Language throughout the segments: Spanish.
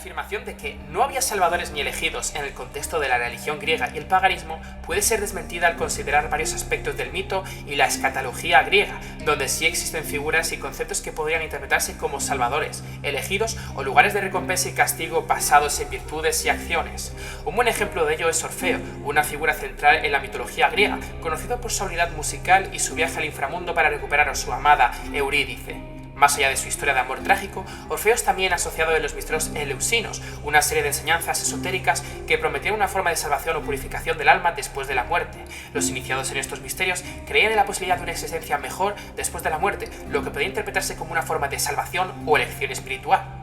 afirmación de que no había salvadores ni elegidos en el contexto de la religión griega y el paganismo puede ser desmentida al considerar varios aspectos del mito y la escatología griega, donde sí existen figuras y conceptos que podrían interpretarse como salvadores, elegidos o lugares de recompensa y castigo basados en virtudes y acciones. Un buen ejemplo de ello es Orfeo, una figura central en la mitología griega, conocido por su habilidad musical y su viaje al inframundo para recuperar a su amada Eurídice. Más allá de su historia de amor trágico, Orfeo es también asociado de los misterios eleusinos, una serie de enseñanzas esotéricas que prometían una forma de salvación o purificación del alma después de la muerte. Los iniciados en estos misterios creían en la posibilidad de una existencia mejor después de la muerte, lo que podía interpretarse como una forma de salvación o elección espiritual.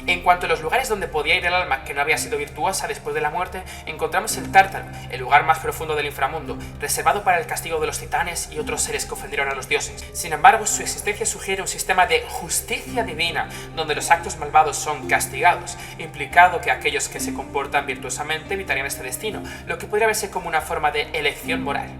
En cuanto a los lugares donde podía ir el alma que no había sido virtuosa después de la muerte, encontramos el Tártaro, el lugar más profundo del inframundo, reservado para el castigo de los titanes y otros seres que ofendieron a los dioses. Sin embargo, su existencia sugiere un sistema de justicia divina, donde los actos malvados son castigados, implicado que aquellos que se comportan virtuosamente evitarían este destino, lo que podría verse como una forma de elección moral.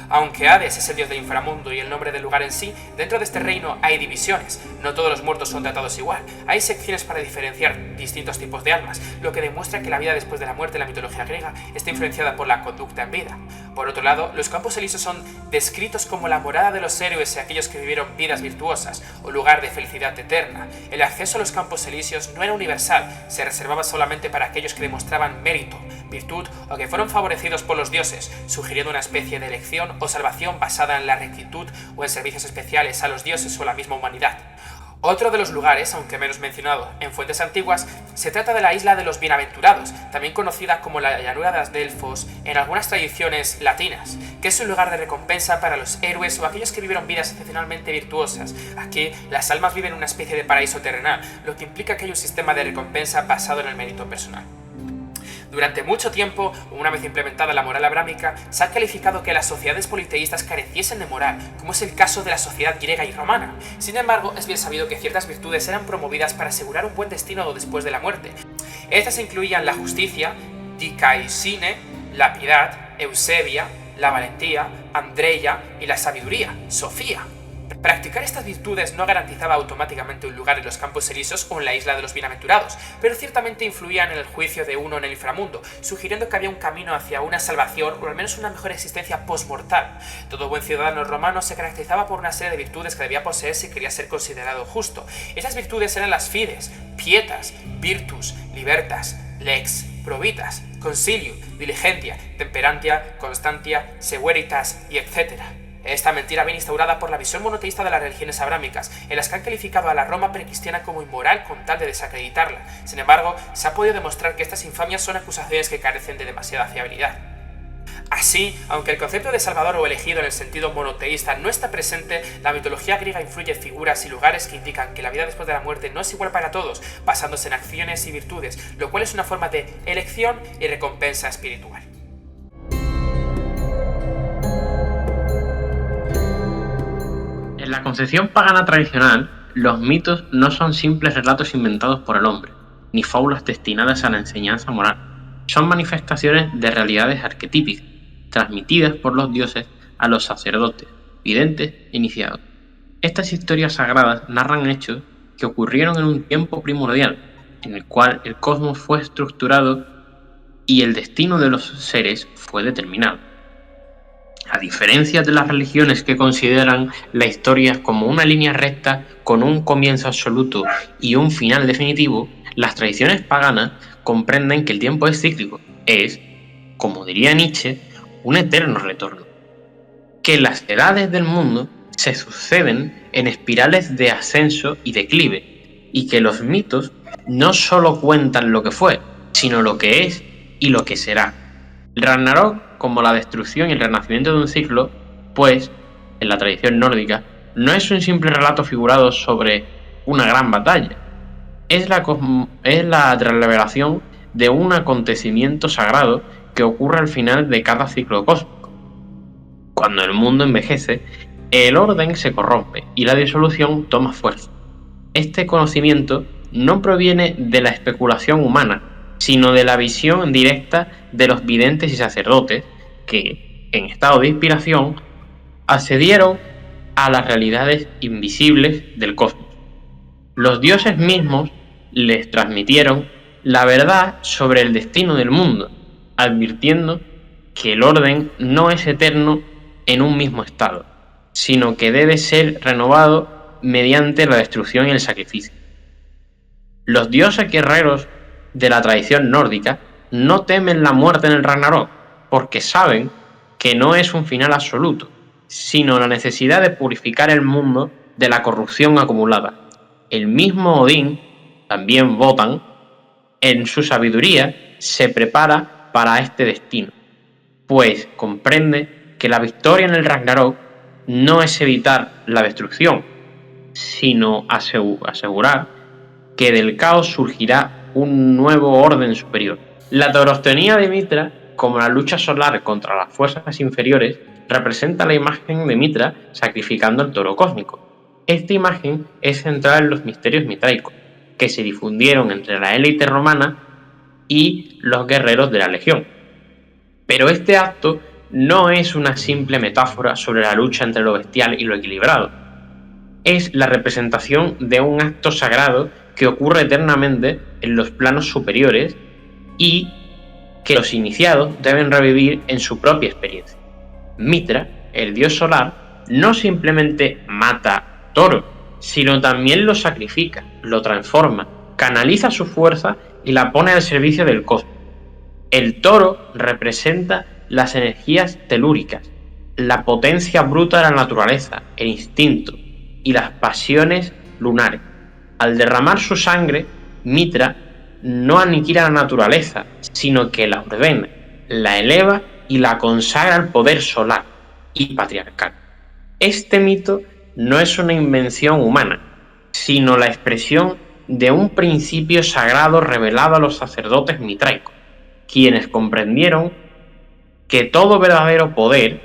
Aunque Hades es el dios del inframundo y el nombre del lugar en sí, dentro de este reino hay divisiones. No todos los muertos son tratados igual. Hay secciones para diferenciar distintos tipos de almas, lo que demuestra que la vida después de la muerte en la mitología griega está influenciada por la conducta en vida. Por otro lado, los campos elíseos son descritos como la morada de los héroes y aquellos que vivieron vidas virtuosas, o lugar de felicidad eterna. El acceso a los campos elíseos no era universal, se reservaba solamente para aquellos que demostraban mérito, virtud o que fueron favorecidos por los dioses, sugiriendo una especie de elección o salvación basada en la rectitud o en servicios especiales a los dioses o a la misma humanidad. Otro de los lugares, aunque menos mencionado en fuentes antiguas, se trata de la isla de los bienaventurados, también conocida como la llanura de las Delfos en algunas tradiciones latinas, que es un lugar de recompensa para los héroes o aquellos que vivieron vidas excepcionalmente virtuosas. Aquí, las almas viven en una especie de paraíso terrenal, lo que implica que hay un sistema de recompensa basado en el mérito personal. Durante mucho tiempo, una vez implementada la moral abrámica, se ha calificado que las sociedades politeístas careciesen de moral, como es el caso de la sociedad griega y romana. Sin embargo, es bien sabido que ciertas virtudes eran promovidas para asegurar un buen destino después de la muerte. Estas incluían la justicia, dikaisine, la piedad, eusebia, la valentía, andreia y la sabiduría, Sofía. Practicar estas virtudes no garantizaba automáticamente un lugar en los campos elíseos o en la isla de los bienaventurados, pero ciertamente influían en el juicio de uno en el inframundo, sugiriendo que había un camino hacia una salvación o al menos una mejor existencia postmortal. Todo buen ciudadano romano se caracterizaba por una serie de virtudes que debía poseer si quería ser considerado justo. Esas virtudes eran las fides, pietas, virtus, libertas, lex, probitas, consilium, diligentia, temperantia, constantia, severitas y etc. Esta mentira viene instaurada por la visión monoteísta de las religiones abrámicas, en las que han calificado a la Roma precristiana como inmoral con tal de desacreditarla. Sin embargo, se ha podido demostrar que estas infamias son acusaciones que carecen de demasiada fiabilidad. Así, aunque el concepto de salvador o elegido en el sentido monoteísta no está presente, la mitología griega influye figuras y lugares que indican que la vida después de la muerte no es igual para todos, basándose en acciones y virtudes, lo cual es una forma de elección y recompensa espiritual. En la concepción pagana tradicional, los mitos no son simples relatos inventados por el hombre, ni fábulas destinadas a la enseñanza moral. Son manifestaciones de realidades arquetípicas, transmitidas por los dioses a los sacerdotes, videntes e iniciados. Estas historias sagradas narran hechos que ocurrieron en un tiempo primordial, en el cual el cosmos fue estructurado y el destino de los seres fue determinado. A diferencia de las religiones que consideran la historia como una línea recta con un comienzo absoluto y un final definitivo, las tradiciones paganas comprenden que el tiempo es cíclico, es, como diría Nietzsche, un eterno retorno. Que las edades del mundo se suceden en espirales de ascenso y declive, y que los mitos no solo cuentan lo que fue, sino lo que es y lo que será. El Ragnarok, como la destrucción y el renacimiento de un ciclo, pues, en la tradición nórdica, no es un simple relato figurado sobre una gran batalla. Es la revelación de un acontecimiento sagrado que ocurre al final de cada ciclo cósmico. Cuando el mundo envejece, el orden se corrompe y la disolución toma fuerza. Este conocimiento no proviene de la especulación humana, sino de la visión directa de los videntes y sacerdotes que, en estado de inspiración, accedieron a las realidades invisibles del cosmos. Los dioses mismos les transmitieron la verdad sobre el destino del mundo, advirtiendo que el orden no es eterno en un mismo estado, sino que debe ser renovado mediante la destrucción y el sacrificio. Los dioses guerreros de la tradición nórdica no temen la muerte en el Ragnarok, porque saben que no es un final absoluto, sino la necesidad de purificar el mundo de la corrupción acumulada. El mismo Odín, también Wotan, en su sabiduría se prepara para este destino, pues comprende que la victoria en el Ragnarok no es evitar la destrucción, sino asegurar que del caos surgirá un nuevo orden superior. La taurostenía de Mitra, como la lucha solar contra las fuerzas inferiores, representa la imagen de Mitra sacrificando al toro cósmico. Esta imagen es central en los misterios mitraicos, que se difundieron entre la élite romana y los guerreros de la legión. Pero este acto no es una simple metáfora sobre la lucha entre lo bestial y lo equilibrado. Es la representación de un acto sagrado que ocurre eternamente en los planos superiores y que los iniciados deben revivir en su propia experiencia. Mitra, el dios solar, no simplemente mata toro, sino también lo sacrifica, lo transforma, canaliza su fuerza y la pone al servicio del cosmos. El toro representa las energías telúricas, la potencia bruta de la naturaleza, el instinto y las pasiones lunares. Al derramar su sangre, Mitra no aniquila la naturaleza, sino que la ordena, la eleva y la consagra al poder solar y patriarcal. Este mito no es una invención humana, sino la expresión de un principio sagrado revelado a los sacerdotes mitraicos, quienes comprendieron que todo verdadero poder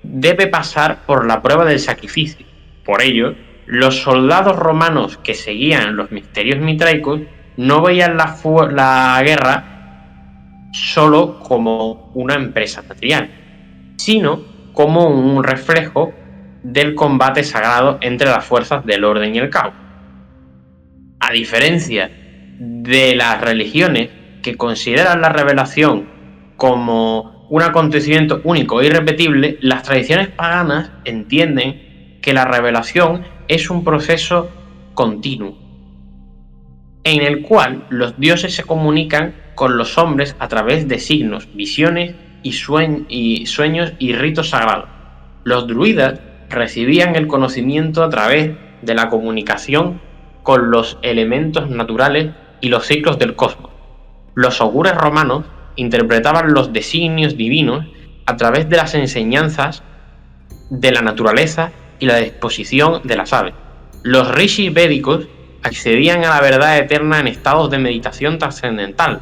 debe pasar por la prueba del sacrificio. Por ello, los soldados romanos que seguían los misterios mitraicos no veían la guerra solo como una empresa material, sino como un reflejo del combate sagrado entre las fuerzas del orden y el caos. A diferencia de las religiones que consideran la revelación como un acontecimiento único e irrepetible, las tradiciones paganas entienden que la revelación es un proceso continuo, en el cual los dioses se comunican con los hombres a través de signos, visiones y sueños y ritos sagrados. Los druidas recibían el conocimiento a través de la comunicación con los elementos naturales y los ciclos del cosmos. Los augures romanos interpretaban los designios divinos a través de las enseñanzas de la naturaleza y la disposición de las aves. Los rishis védicos accedían a la verdad eterna en estados de meditación trascendental.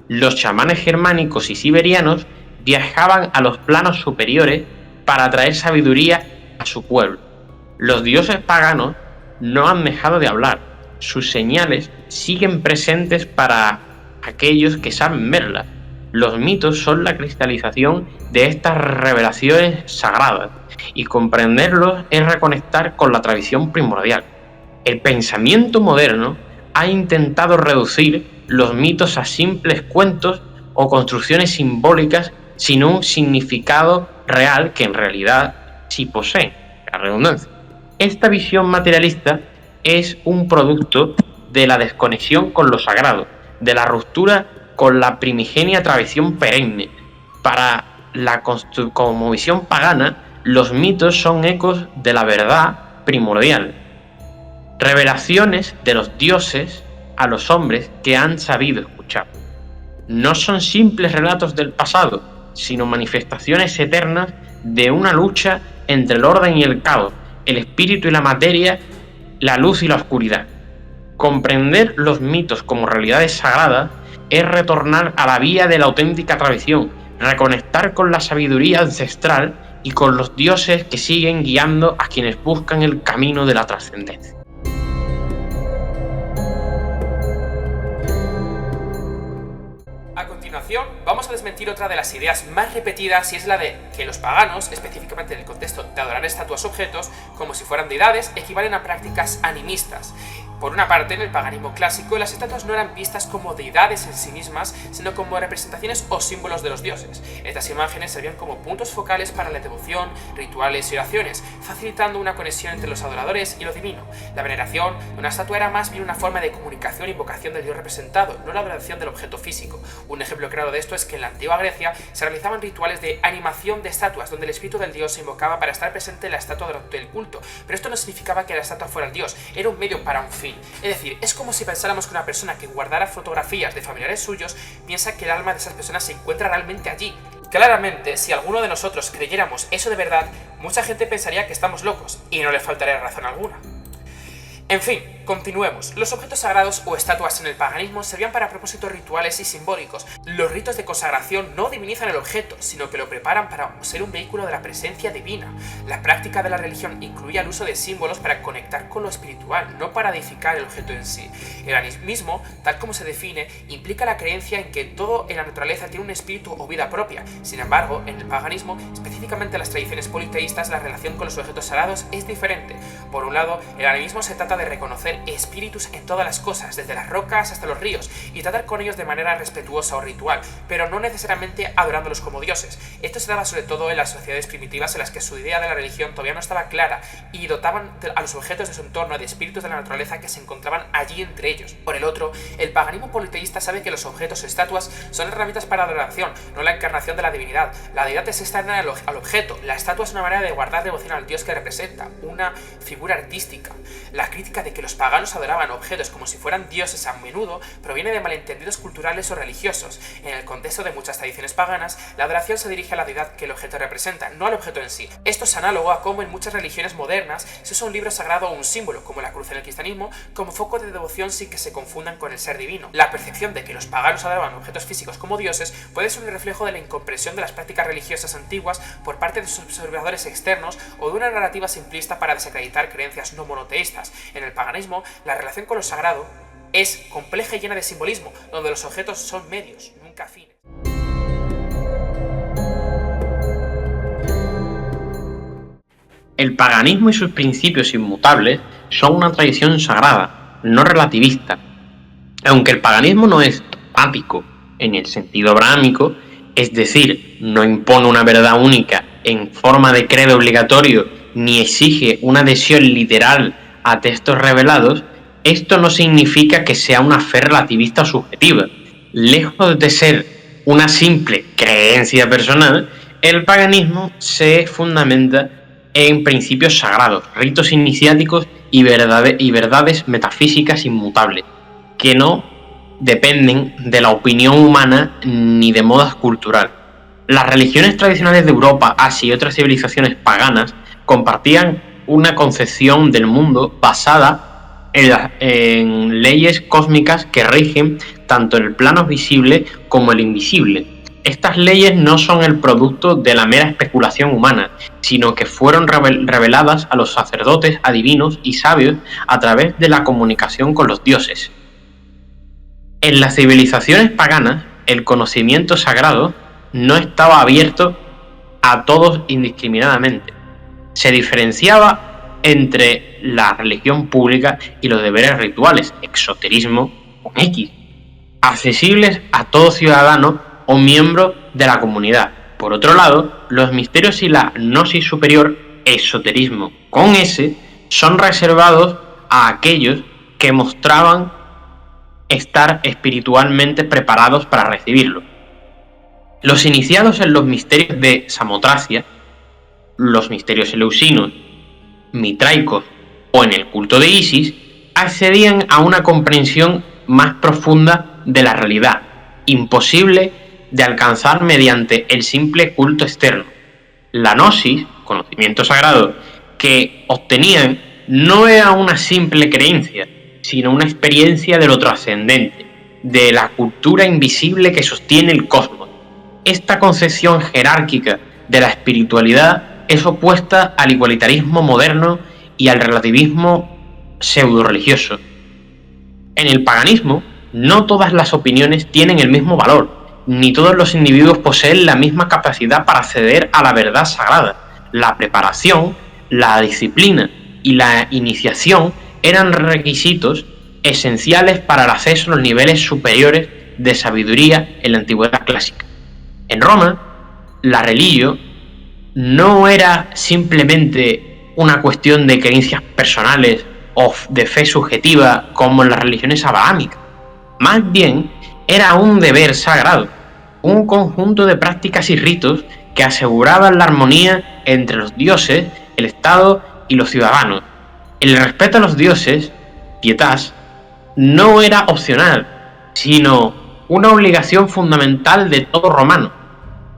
Los chamanes germánicos y siberianos viajaban a los planos superiores para traer sabiduría a su pueblo. Los dioses paganos no han dejado de hablar. Sus señales siguen presentes para aquellos que saben verlas. Los mitos son la cristalización de estas revelaciones sagradas, y comprenderlos es reconectar con la tradición primordial. El pensamiento moderno ha intentado reducir los mitos a simples cuentos o construcciones simbólicas sin un significado real que en realidad sí posee, la redundancia. Esta visión materialista es un producto de la desconexión con lo sagrado, de la ruptura con la primigenia tradición perenne. Para la cosmovisión pagana, los mitos son ecos de la verdad primordial, revelaciones de los dioses a los hombres que han sabido escuchar. No son simples relatos del pasado, sino manifestaciones eternas de una lucha entre el orden y el caos, el espíritu y la materia, la luz y la oscuridad. Comprender los mitos como realidades sagradas es retornar a la vía de la auténtica tradición, reconectar con la sabiduría ancestral y con los dioses que siguen guiando a quienes buscan el camino de la trascendencia. A continuación, vamos a desmentir otra de las ideas más repetidas, y es la de que los paganos, específicamente en el contexto de adorar estatuas o objetos como si fueran deidades, equivalen a prácticas animistas. Por una parte, en el paganismo clásico, las estatuas no eran vistas como deidades en sí mismas, sino como representaciones o símbolos de los dioses. Estas imágenes servían como puntos focales para la devoción, rituales y oraciones, facilitando una conexión entre los adoradores y lo divino. La veneración de una estatua era más bien una forma de comunicación e invocación del dios representado, no la adoración del objeto físico. Un ejemplo claro de esto es que en la antigua Grecia se realizaban rituales de animación de estatuas, donde el espíritu del dios se invocaba para estar presente en la estatua durante el culto, pero esto no significaba que la estatua fuera el dios, era un medio para un fin. Es decir, es como si pensáramos que una persona que guardara fotografías de familiares suyos piensa que el alma de esas personas se encuentra realmente allí. Claramente, si alguno de nosotros creyéramos eso de verdad, mucha gente pensaría que estamos locos, y no le faltaría razón alguna. En fin, continuemos. Los objetos sagrados o estatuas en el paganismo servían para propósitos rituales y simbólicos. Los ritos de consagración no divinizan el objeto, sino que lo preparan para ser un vehículo de la presencia divina. La práctica de la religión incluía el uso de símbolos para conectar con lo espiritual, no para edificar el objeto en sí. El animismo, tal como se define, implica la creencia en que todo en la naturaleza tiene un espíritu o vida propia. Sin embargo, en el paganismo, específicamente en las tradiciones politeístas, la relación con los objetos sagrados es diferente. Por un lado, el animismo se trata de reconocer espíritus en todas las cosas, desde las rocas hasta los ríos, y tratar con ellos de manera respetuosa o ritual, pero no necesariamente adorándolos como dioses. Esto se daba sobre todo en las sociedades primitivas en las que su idea de la religión todavía no estaba clara y dotaban a los objetos de su entorno de espíritus de la naturaleza que se encontraban allí entre ellos. Por el otro, el paganismo politeísta sabe que los objetos o estatuas son herramientas para adoración, no la encarnación de la divinidad. La deidad es externa al objeto, la estatua es una manera de guardar devoción al dios que representa, una figura artística. La crítica de que los paganos adoraban objetos como si fueran dioses a menudo proviene de malentendidos culturales o religiosos. En el contexto de muchas tradiciones paganas, la adoración se dirige a la deidad que el objeto representa, no al objeto en sí. Esto es análogo a cómo en muchas religiones modernas se usa un libro sagrado o un símbolo, como la cruz en el cristianismo, como foco de devoción sin que se confundan con el ser divino. La percepción de que los paganos adoraban objetos físicos como dioses puede ser un reflejo de la incomprensión de las prácticas religiosas antiguas por parte de sus observadores externos o de una narrativa simplista para desacreditar creencias no monoteístas. En el paganismo, la relación con lo sagrado es compleja y llena de simbolismo, donde los objetos son medios, nunca fines. El paganismo y sus principios inmutables son una tradición sagrada, no relativista. Aunque el paganismo no es dogmático en el sentido abrahámico, es decir, no impone una verdad única en forma de credo obligatorio ni exige una adhesión literal a textos revelados, esto no significa que sea una fe relativista o subjetiva. Lejos de ser una simple creencia personal, el paganismo se fundamenta en principios sagrados, ritos iniciáticos y verdades metafísicas inmutables, que no dependen de la opinión humana ni de modas culturales. Las religiones tradicionales de Europa, Asia y otras civilizaciones paganas compartían una concepción del mundo basada en leyes cósmicas que rigen tanto el plano visible como el invisible. Estas leyes no son el producto de la mera especulación humana, sino que fueron reveladas a los sacerdotes, adivinos y sabios a través de la comunicación con los dioses. En las civilizaciones paganas, el conocimiento sagrado no estaba abierto a todos indiscriminadamente. Se diferenciaba entre la religión pública y los deberes rituales, exoterismo con X, accesibles a todo ciudadano o miembro de la comunidad. Por otro lado, los misterios y la gnosis superior, esoterismo con S, son reservados a aquellos que mostraban estar espiritualmente preparados para recibirlo. Los iniciados en los misterios de Samotracia, los misterios eleusinos, mitraicos o en el culto de Isis, accedían a una comprensión más profunda de la realidad, imposible de alcanzar mediante el simple culto externo. La gnosis, conocimiento sagrado, que obtenían no era una simple creencia, sino una experiencia de lo trascendente, de la cultura invisible que sostiene el cosmos. Esta concepción jerárquica de la espiritualidad es opuesta al igualitarismo moderno y al relativismo pseudo-religioso. En el paganismo, no todas las opiniones tienen el mismo valor, ni todos los individuos poseen la misma capacidad para acceder a la verdad sagrada. La preparación, la disciplina y la iniciación eran requisitos esenciales para el acceso a los niveles superiores de sabiduría en la antigüedad clásica. En Roma, la religio no era simplemente una cuestión de creencias personales o de fe subjetiva como en las religiones abrahámicas. Más bien, era un deber sagrado, un conjunto de prácticas y ritos que aseguraban la armonía entre los dioses, el Estado y los ciudadanos. El respeto a los dioses, pietas, no era opcional, sino una obligación fundamental de todo romano.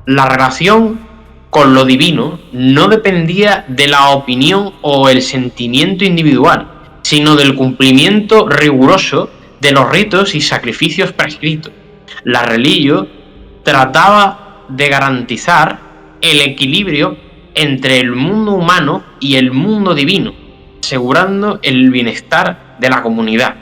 La relación con lo divino no dependía de la opinión o el sentimiento individual, sino del cumplimiento riguroso de los ritos y sacrificios prescritos. La religio trataba de garantizar el equilibrio entre el mundo humano y el mundo divino, asegurando el bienestar de la comunidad.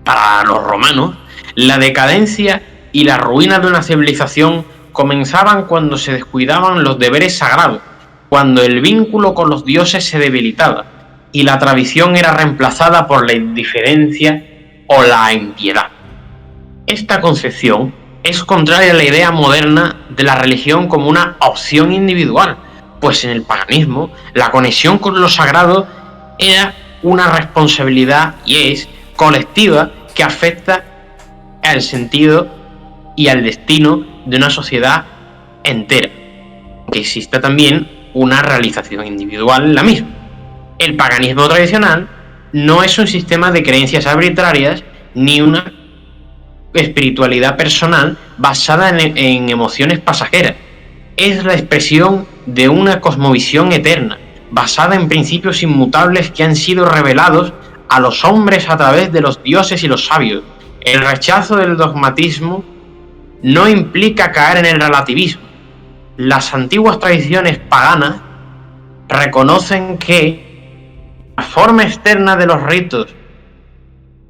Para los romanos, la decadencia y la ruina de una civilización comenzaban cuando se descuidaban los deberes sagrados, cuando el vínculo con los dioses se debilitaba y la tradición era reemplazada por la indiferencia o la impiedad. Esta concepción es contraria a la idea moderna de la religión como una opción individual, pues en el paganismo la conexión con lo sagrado era una responsabilidad y es colectiva que afecta al sentido y al destino de una sociedad entera, que exista también una realización individual en la misma. El paganismo tradicional no es un sistema de creencias arbitrarias ni una espiritualidad personal basada en emociones pasajeras. Es la expresión de una cosmovisión eterna, basada en principios inmutables que han sido revelados a los hombres a través de los dioses y los sabios. El rechazo del dogmatismo no implica caer en el relativismo. Las antiguas tradiciones paganas reconocen que la forma externa de los ritos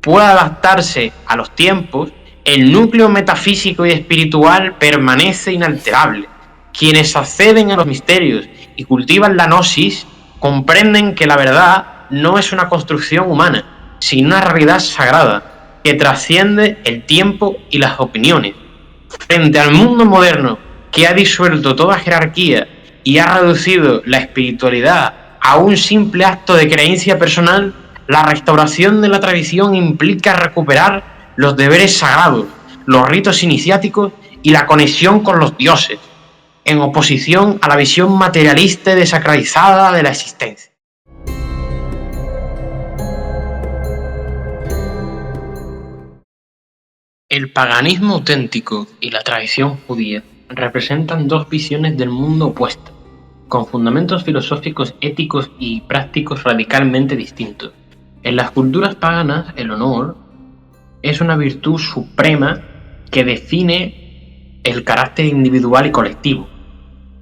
puede adaptarse a los tiempos, el núcleo metafísico y espiritual permanece inalterable. Quienes acceden a los misterios y cultivan la gnosis comprenden que la verdad no es una construcción humana, sino una realidad sagrada que trasciende el tiempo y las opiniones. Frente al mundo moderno que ha disuelto toda jerarquía y ha reducido la espiritualidad a un simple acto de creencia personal, la restauración de la tradición implica recuperar los deberes sagrados, los ritos iniciáticos y la conexión con los dioses, en oposición a la visión materialista y desacralizada de la existencia. El paganismo auténtico y la tradición judía representan dos visiones del mundo opuestas, con fundamentos filosóficos, éticos y prácticos radicalmente distintos. En las culturas paganas, el honor es una virtud suprema que define el carácter individual y colectivo,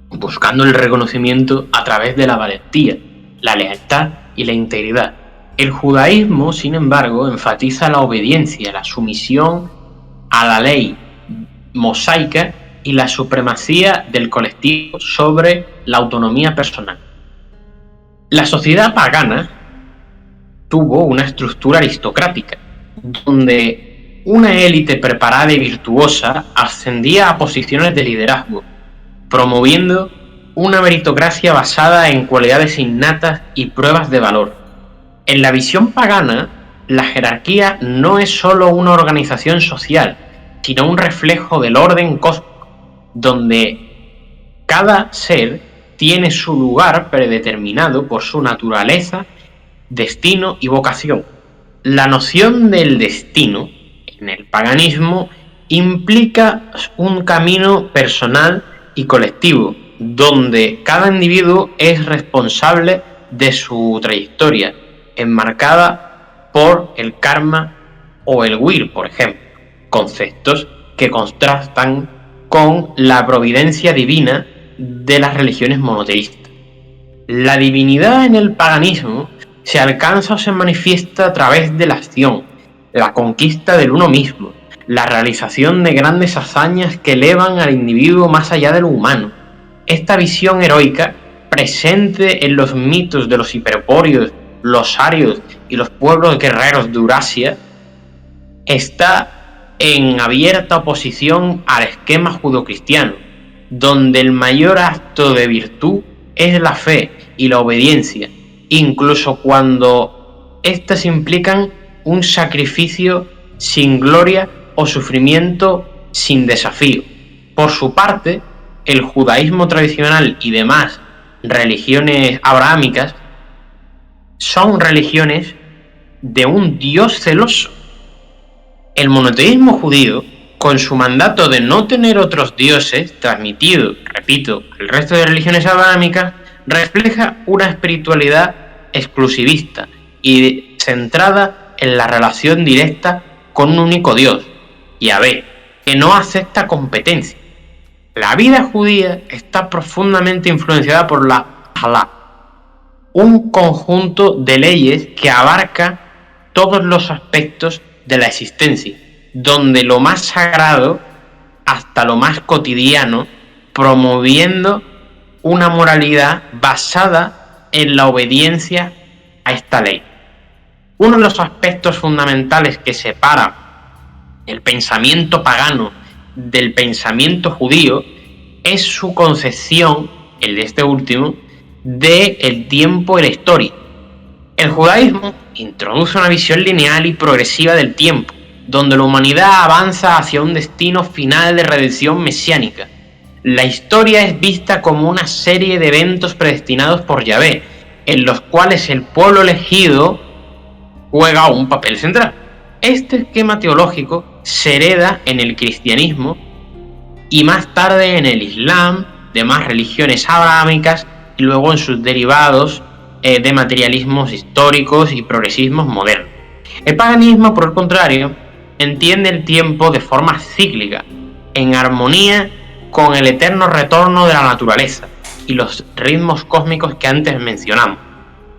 buscando el reconocimiento a través de la valentía, la lealtad y la integridad. El judaísmo, sin embargo, enfatiza la obediencia, la sumisión a la ley mosaica y la supremacía del colectivo sobre la autonomía personal. La sociedad pagana tuvo una estructura aristocrática, donde una élite preparada y virtuosa ascendía a posiciones de liderazgo, promoviendo una meritocracia basada en cualidades innatas y pruebas de valor. En la visión pagana, la jerarquía no es solo una organización social, sino un reflejo del orden cósmico, donde cada ser tiene su lugar predeterminado por su naturaleza, destino y vocación. La noción del destino en el paganismo implica un camino personal y colectivo, donde cada individuo es responsable de su trayectoria, enmarcada por el karma o el will, por ejemplo, conceptos que contrastan con la providencia divina de las religiones monoteístas. La divinidad en el paganismo se alcanza o se manifiesta a través de la acción, la conquista del uno mismo, la realización de grandes hazañas que elevan al individuo más allá de lo humano. Esta visión heroica, presente en los mitos de los hiperbóreos los arios y los pueblos guerreros de Eurasia, está en abierta oposición al esquema judeocristiano, donde el mayor acto de virtud es la fe y la obediencia, incluso cuando éstas implican un sacrificio sin gloria o sufrimiento sin desafío. Por su parte, el judaísmo tradicional y demás religiones abrahámicas son religiones de un Dios celoso. El monoteísmo judío, con su mandato de no tener otros dioses, transmitido, repito, al resto de religiones abrahámicas, refleja una espiritualidad exclusivista y centrada en la relación directa con un único Dios, Yahvé, que no acepta competencia. La vida judía está profundamente influenciada por la Halá, un conjunto de leyes que abarca todos los aspectos de la existencia, donde lo más sagrado hasta lo más cotidiano, promoviendo una moralidad basada en la obediencia a esta ley. Uno de los aspectos fundamentales que separa el pensamiento pagano del pensamiento judío es su concepción, el de este último, del tiempo y la historia. El judaísmo introduce una visión lineal y progresiva del tiempo, donde la humanidad avanza hacia un destino final de redención mesiánica. La historia es vista como una serie de eventos predestinados por Yahvé, en los cuales el pueblo elegido juega un papel central. Este esquema teológico se hereda en el cristianismo y más tarde en el islam, demás religiones abrahámicas y luego en sus derivados de materialismos históricos y progresismos modernos. El paganismo, por el contrario, entiende el tiempo de forma cíclica, en armonía con el eterno retorno de la naturaleza y los ritmos cósmicos que antes mencionamos.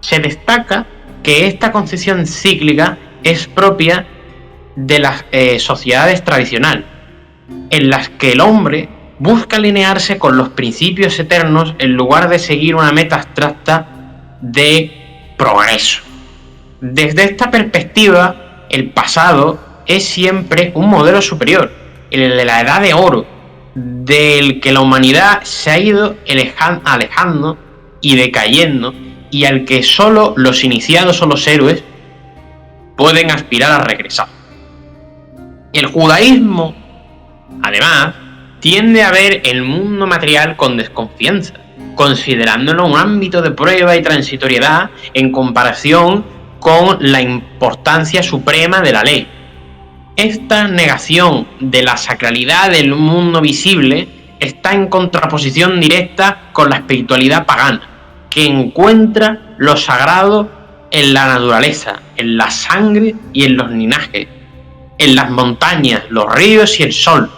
Se destaca que esta concepción cíclica es propia de las sociedades tradicionales, en las que el hombre busca alinearse con los principios eternos en lugar de seguir una meta abstracta de progreso. Desde esta perspectiva, el pasado es siempre un modelo superior, el de la edad de oro, del que la humanidad se ha ido alejando y decayendo, y al que solo los iniciados o los héroes pueden aspirar a regresar. El judaísmo, además, tiende a ver el mundo material con desconfianza, considerándolo un ámbito de prueba y transitoriedad en comparación con la importancia suprema de la ley. Esta negación de la sacralidad del mundo visible está en contraposición directa con la espiritualidad pagana, que encuentra lo sagrado en la naturaleza, en la sangre y en los linajes, en las montañas, los ríos y el sol.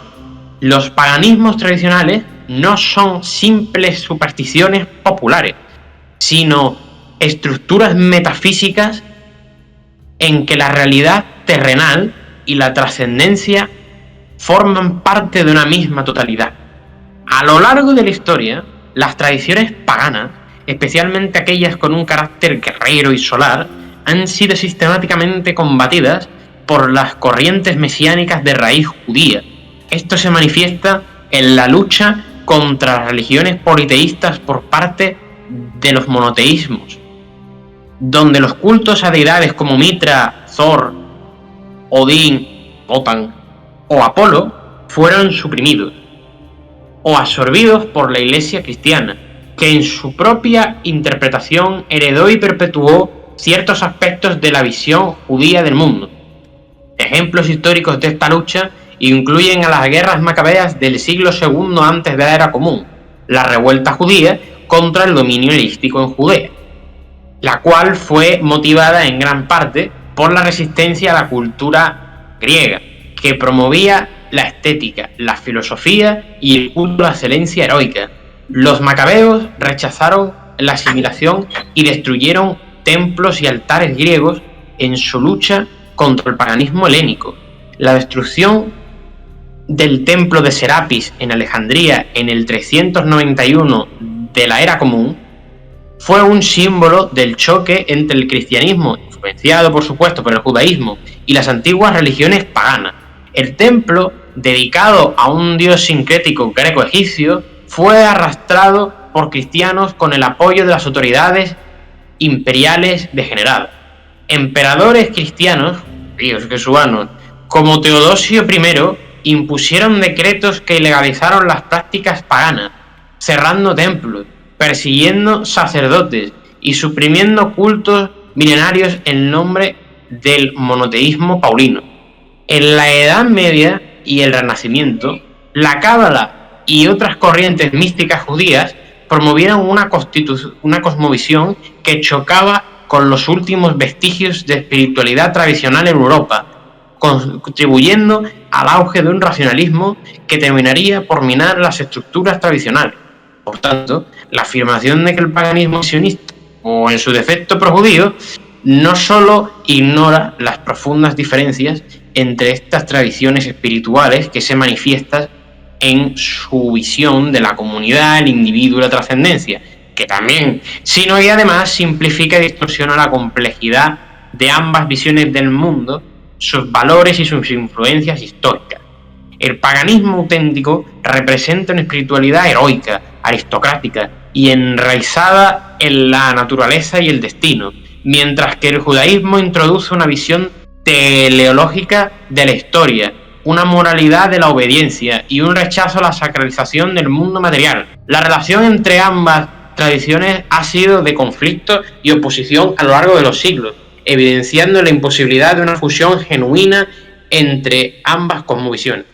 Los paganismos tradicionales no son simples supersticiones populares, sino estructuras metafísicas en que la realidad terrenal y la trascendencia forman parte de una misma totalidad. A lo largo de la historia, las tradiciones paganas, especialmente aquellas con un carácter guerrero y solar, han sido sistemáticamente combatidas por las corrientes mesiánicas de raíz judía. Esto se manifiesta en la lucha contra las religiones politeístas por parte de los monoteísmos, donde los cultos a deidades como Mitra, Thor, Odín, Wotan o Apolo fueron suprimidos o absorbidos por la Iglesia cristiana, que en su propia interpretación heredó y perpetuó ciertos aspectos de la visión judía del mundo. Ejemplos históricos de esta lucha incluyen a las guerras macabeas del siglo II antes de la Era Común, la revuelta judía contra el dominio helenístico en Judea, la cual fue motivada en gran parte por la resistencia a la cultura griega, que promovía la estética, la filosofía y el culto a la excelencia heroica. Los macabeos rechazaron la asimilación y destruyeron templos y altares griegos en su lucha contra el paganismo helénico. La destrucción del templo de Serapis en Alejandría en el 391 de la Era Común fue un símbolo del choque entre el cristianismo, influenciado por supuesto por el judaísmo, y las antiguas religiones paganas. El templo, dedicado a un dios sincrético greco-egipcio, fue arrastrado por cristianos con el apoyo de las autoridades imperiales degeneradas. Emperadores cristianos, jesuanos, como Teodosio I, impusieron decretos que legalizaron las prácticas paganas, cerrando templos, persiguiendo sacerdotes y suprimiendo cultos milenarios en nombre del monoteísmo paulino. En la Edad Media y el Renacimiento, la Cábala y otras corrientes místicas judías promovieron una cosmovisión que chocaba con los últimos vestigios de espiritualidad tradicional en Europa, contribuyendo al auge de un racionalismo que terminaría por minar las estructuras tradicionales. Por tanto, la afirmación de que el paganismo es sionista, o en su defecto projudío, no solo ignora las profundas diferencias entre estas tradiciones espirituales que se manifiestan en su visión de la comunidad, el individuo y la trascendencia, que también, sino que además simplifica y distorsiona la complejidad de ambas visiones del mundo, sus valores y sus influencias históricas. El paganismo auténtico representa una espiritualidad heroica, aristocrática y enraizada en la naturaleza y el destino, mientras que el judaísmo introduce una visión teleológica de la historia, una moralidad de la obediencia y un rechazo a la sacralización del mundo material. La relación entre ambas tradiciones ha sido de conflicto y oposición a lo largo de los siglos, evidenciando la imposibilidad de una fusión genuina entre ambas cosmovisiones.